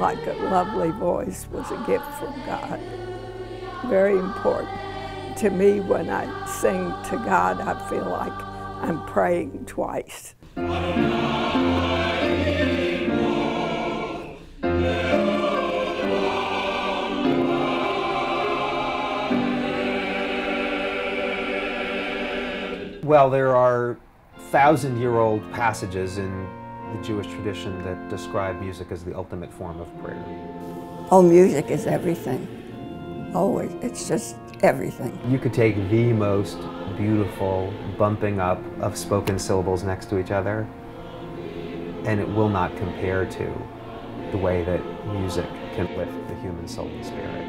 like a lovely voice was a gift from God. Very important. To me, when I sing to God, I feel like I'm praying twice. Well, there are thousand-year-old passages in the Jewish tradition that describe music as the ultimate form of prayer. Oh, music is everything. Always, it's just everything. You could take the most beautiful bumping up of spoken syllables next to each other, and it will not compare to the way that music can lift the human soul and spirit.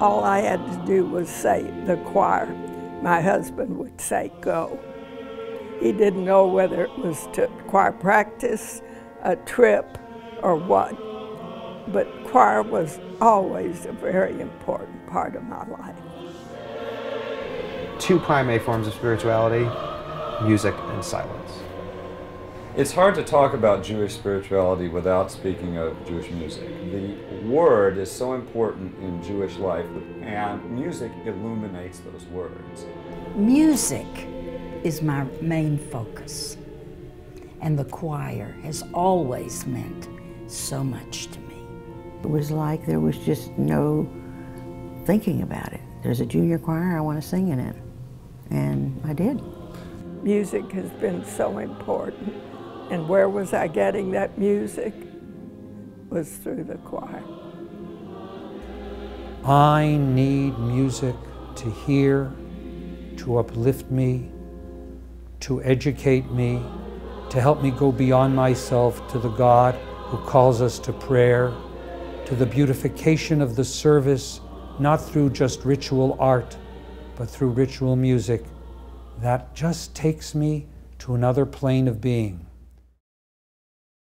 All I had to do was say the choir. My husband would say, go. He didn't know whether it was to choir practice, a trip, or what. But choir was always a very important part of my life. Two primary forms of spirituality, music and silence. It's hard to talk about Jewish spirituality without speaking of Jewish music. The word is so important in Jewish life, and music illuminates those words. Music is my main focus, and the choir has always meant so much to me. It was like there was just no thinking about it. There's a junior choir, I want to sing in it, and I did. Music has been so important. And where was I getting that music? Was through the choir. I need music to hear, to uplift me, to educate me, to help me go beyond myself to the God who calls us to prayer, to the beautification of the service, not through just ritual art, but through ritual music that just takes me to another plane of being.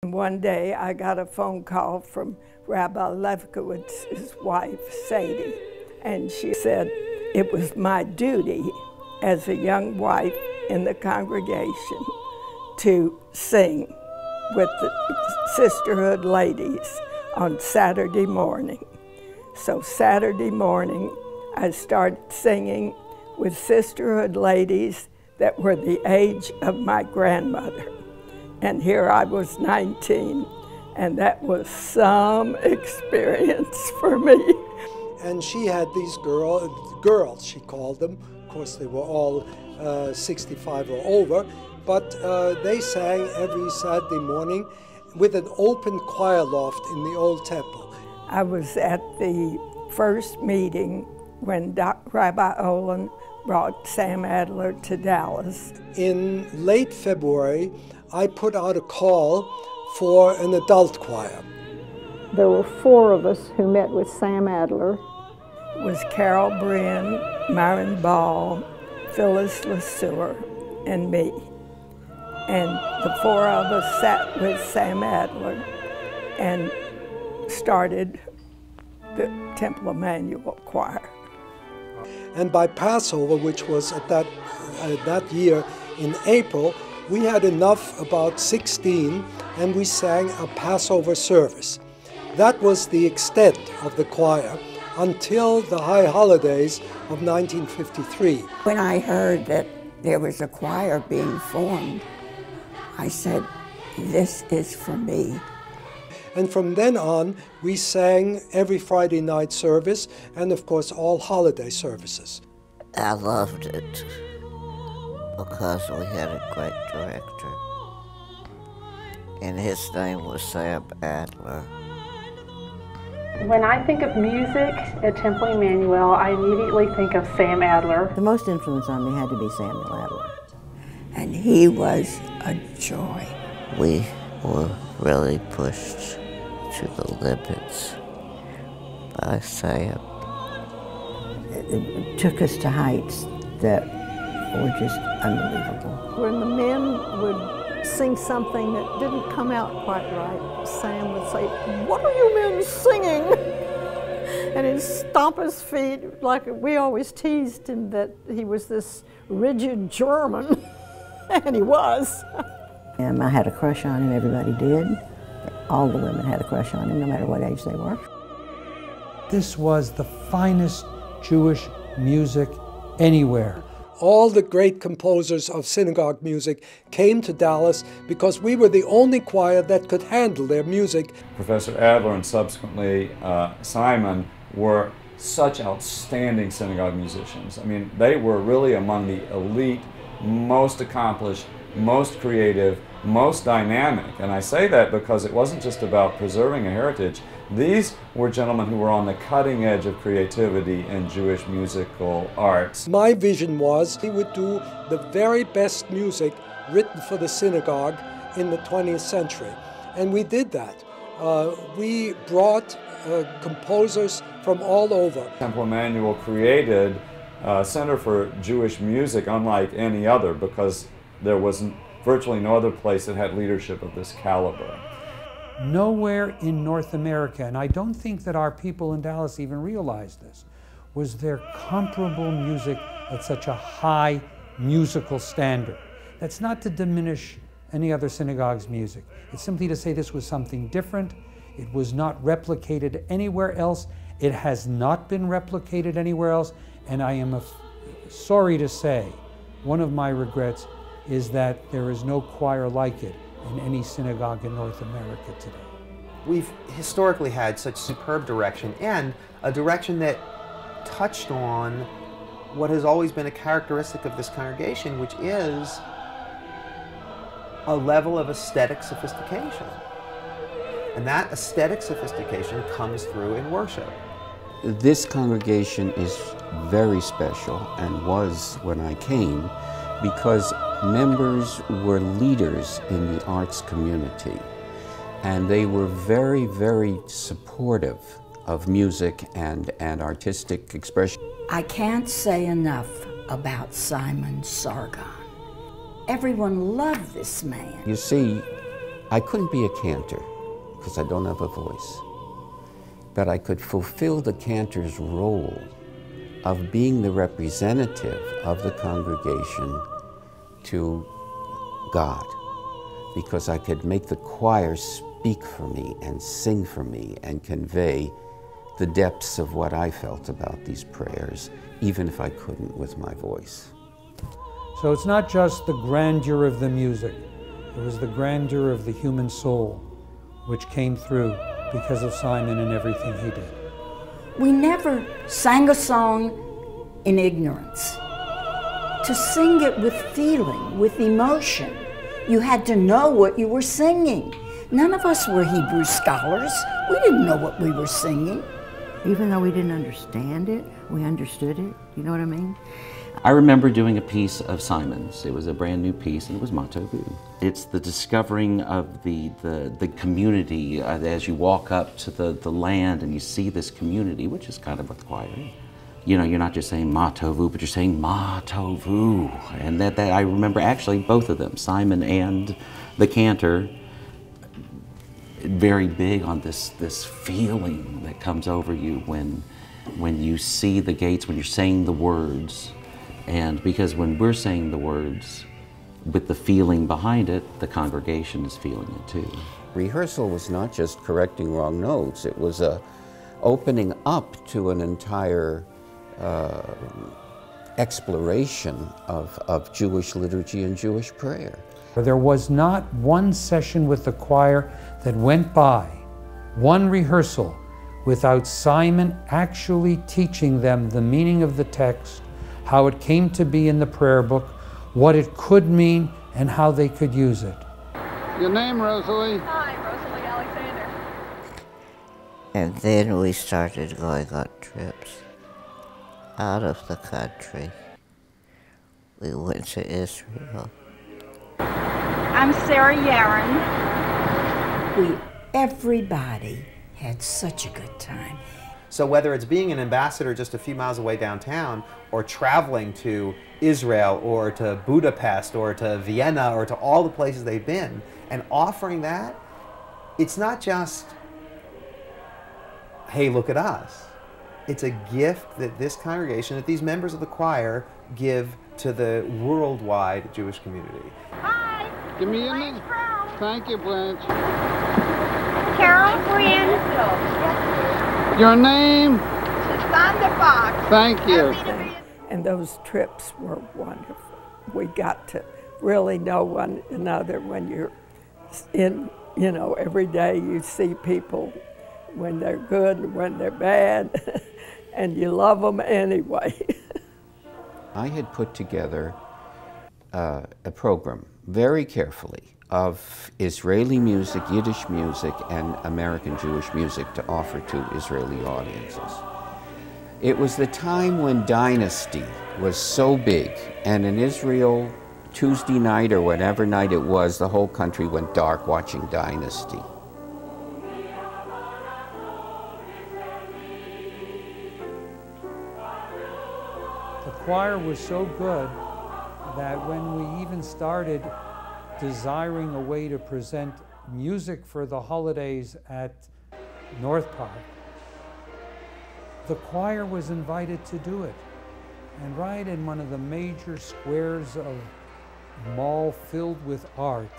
One day I got a phone call from Rabbi Lefkowitz's wife, Sadie, and she said it was my duty as a young wife in the congregation to sing with the sisterhood ladies on Saturday morning. So Saturday morning I started singing with sisterhood ladies that were the age of my grandmother. And here I was 19, and that was some experience for me. And she had these girls, she called them. Of course, they were all 65 or over, but they sang every Saturday morning with an open choir loft in the old temple. I was at the first meeting when Rabbi Olin brought Sam Adler to Dallas. In late February, I put out a call for an adult choir. There were 4 of us who met with Sam Adler. It was Carol Bryn, Myron Ball, Phyllis LeSueur, and me. And the 4 of us sat with Sam Adler and started the Temple Emanu-el Choir. And by Passover, which was at that year in April, we had enough, about 16, and we sang a Passover service. That was the extent of the choir until the high holidays of 1953. When I heard that there was a choir being formed, I said, this is for me. And from then on, we sang every Friday night service and, of course, all holiday services. I loved it because we had a great director, and his name was Sam Adler. When I think of music at Temple Emanu-el, I immediately think of Sam Adler. The most influence on me had to be Samuel Adler. And he was a joy. We were really pushed to the limits by Sam. It took us to heights that were just unbelievable. When the men would sing something that didn't come out quite right, Sam would say, "What are you men singing?" And he'd stomp his feet, like we always teased him that he was this rigid German, and he was. I had a crush on him, everybody did. all the women had a crush on him, no matter what age they were. This was the finest Jewish music anywhere. All the great composers of synagogue music came to Dallas because we were the only choir that could handle their music. Professor Adler and subsequently Simon were such outstanding synagogue musicians. I mean, they were really among the elite, most accomplished, most creative, most dynamic. And I say that because it wasn't just about preserving a heritage. These were gentlemen who were on the cutting edge of creativity in Jewish musical arts. My vision was we would do the very best music written for the synagogue in the 20th century. And we did that. We brought composers from all over. Temple Emanu-el created a Center for Jewish Music unlike any other because there was virtually no other place that had leadership of this caliber. Nowhere in North America, and I don't think that our people in Dallas even realized this, was there comparable music at such a high musical standard. That's not to diminish any other synagogue's music. It's simply to say this was something different. It was not replicated anywhere else. It has not been replicated anywhere else, and I am sorry to say, one of my regrets is that there is no choir like it in any synagogue in North America today. We've historically had such superb direction, and a direction that touched on what has always been a characteristic of this congregation, which is a level of aesthetic sophistication. And that aesthetic sophistication comes through in worship. This congregation is very special, and was when I came, because members were leaders in the arts community, and they were very, very supportive of music and artistic expression. I can't say enough about Simon Sargon. Everyone loved this man. You see, I couldn't be a cantor because I don't have a voice, but I could fulfill the cantor's role of being the representative of the congregation to God, because I could make the choir speak for me and sing for me and convey the depths of what I felt about these prayers, even if I couldn't with my voice. So it's not just the grandeur of the music, it was the grandeur of the human soul which came through because of Simon and everything he did. We never sang a song in ignorance. To sing it with feeling, with emotion, you had to know what you were singing. None of us were Hebrew scholars. We didn't know what we were singing. Even though we didn't understand it, we understood it. You know what I mean? I remember doing a piece of Simon's. It was a brand new piece, and it was Matovu. It's the discovering of the community as you walk up to the land and you see this community, which is kind of what the choir is. You know, you're not just saying Matovu, but you're saying Matovu. And that I remember actually both of them, Simon and the cantor, very big on this feeling that comes over you when you see the gates, when you're saying the words. And because when we're saying the words with the feeling behind it, the congregation is feeling it too. Rehearsal was not just correcting wrong notes, it was opening up to an entire exploration of Jewish liturgy and Jewish prayer. There was not one session with the choir that went by, one rehearsal, without Simon actually teaching them the meaning of the text, how it came to be in the prayer book, what it could mean, and how they could use it. Your name, Rosalie? Hi, Rosalie Alexander. And then we started going on trips out of the country. We went to Israel. I'm Sarah Yaron. Everybody had such a good time. So whether it's being an ambassador just a few miles away downtown, or traveling to Israel, or to Budapest, or to Vienna, or to all the places they've been, and offering that, it's not just, hey, look at us. It's a gift that this congregation, that these members of the choir give to the worldwide Jewish community. Hi. Give me your name. Thank you, Blanche. Carol Friend. Your name? Susanna Fox. Thank you. And those trips were wonderful. We got to really know one another when you're in, you know, every day you see people when they're good and when they're bad, and you love them anyway. I had put together a program very carefully of Israeli music, Yiddish music, and American Jewish music to offer to Israeli audiences. It was the time when Dynasty was so big, and in Israel, Tuesday night or whatever night it was, the whole country went dark watching Dynasty. The choir was so good that when we even started desiring a way to present music for the holidays at North Park, the choir was invited to do it. And right in one of the major squares of mall filled with art,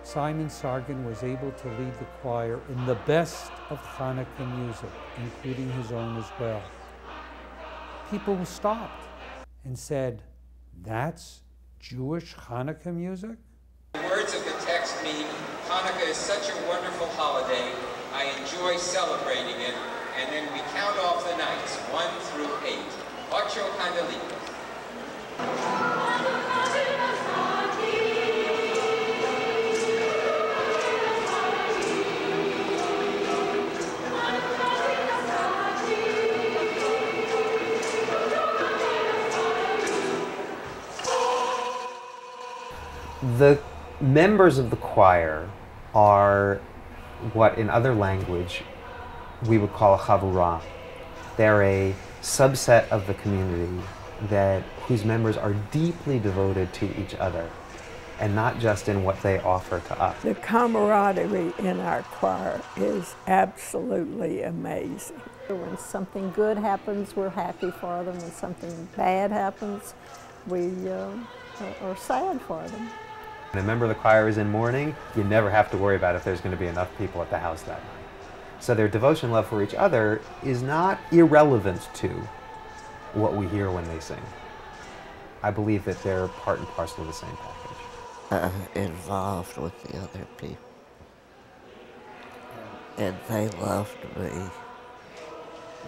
Simon Sargent was able to lead the choir in the best of Hanukkah music, including his own as well. People stopped and said, "That's Jewish Hanukkah music?" The words of the text mean, Hanukkah is such a wonderful holiday, I enjoy celebrating it, and then we count off the nights, 1 through 8. Ocho candelitas. The members of the choir are what in other language we would call a chavurah. They're a subset of the community whose members are deeply devoted to each other, and not just in what they offer to us. The camaraderie in our choir is absolutely amazing. When something good happens, we're happy for them. When something bad happens, we are sad for them. When a member of the choir is in mourning, you never have to worry about if there's going to be enough people at the house that night. So their devotion and love for each other is not irrelevant to what we hear when they sing. I believe that they're part and parcel of the same package. Involved with the other people. And they loved me.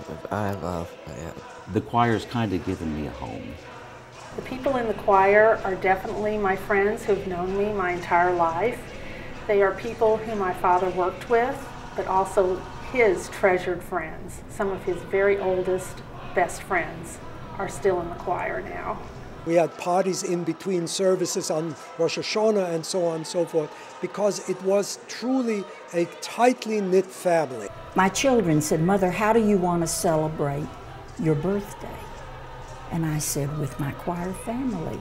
And I loved them. The choir's kind of given me a home. The people in the choir are definitely my friends who've known me my entire life. They are people who my father worked with, but also his treasured friends. Some of his very oldest, best friends are still in the choir now. We had parties in between services on Rosh Hashanah and so on and so forth, because it was truly a tightly knit family. My children said, "Mother, how do you want to celebrate your birthday?" And I said, "With my choir family."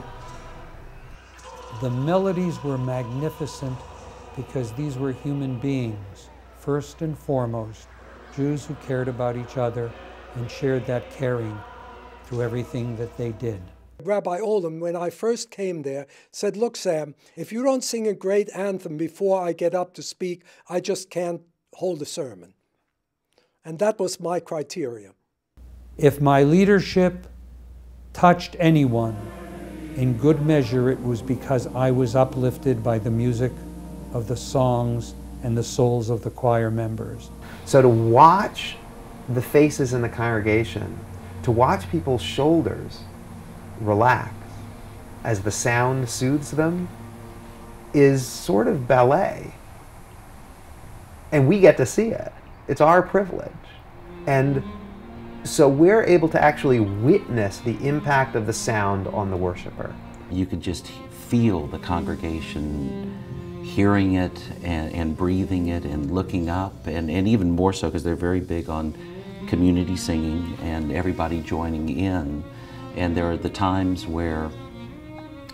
The melodies were magnificent because these were human beings, first and foremost, Jews who cared about each other and shared that caring through everything that they did. Rabbi Oldham, when I first came there, said, "Look, Sam, if you don't sing a great anthem before I get up to speak, I just can't hold a sermon." And that was my criteria. If my leadership touched anyone, in good measure it was because I was uplifted by the music of the songs and the souls of the choir members. So to watch the faces in the congregation, to watch people's shoulders relax as the sound soothes them, is sort of ballet. And we get to see it. It's our privilege. And so we're able to actually witness the impact of the sound on the worshiper. You could just feel the congregation hearing it and breathing it and looking up, and even more so because they're very big on community singing and everybody joining in. And there are the times where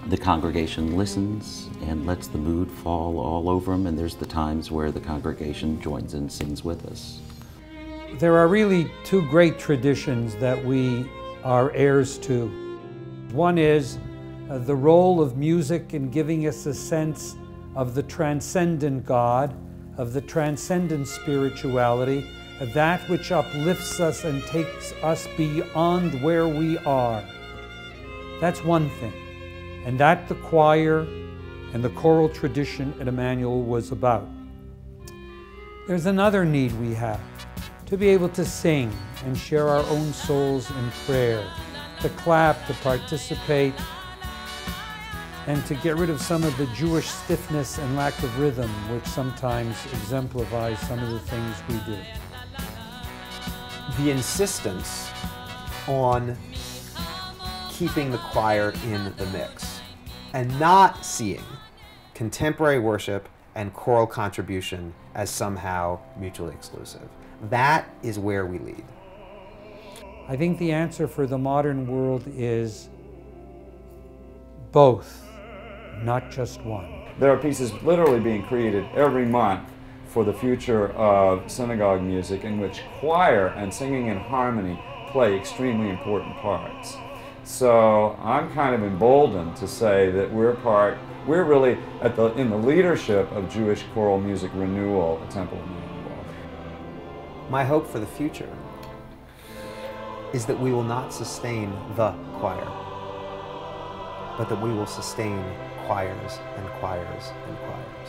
the congregation listens and lets the mood fall all over them, and there's the times where the congregation joins in and sings with us. There are really two great traditions that we are heirs to. One is the role of music in giving us a sense of the transcendent God, of the transcendent spirituality, of that which uplifts us and takes us beyond where we are. That's one thing, and that the choir and the choral tradition at Emanu-el was about. There's another need we have, to be able to sing and share our own souls in prayer, to clap, to participate, and to get rid of some of the Jewish stiffness and lack of rhythm which sometimes exemplifies some of the things we do. The insistence on keeping the choir in the mix and not seeing contemporary worship and choral contribution as somehow mutually exclusive. That is where we lead. I think the answer for the modern world is both, not just one. There are pieces literally being created every month for the future of synagogue music in which choir and singing in harmony play extremely important parts. So I'm kind of emboldened to say that we're really in the leadership of Jewish choral music renewal at Temple of Emanu-el. My hope for the future is that we will not sustain the choir, but that we will sustain choirs and choirs and choirs.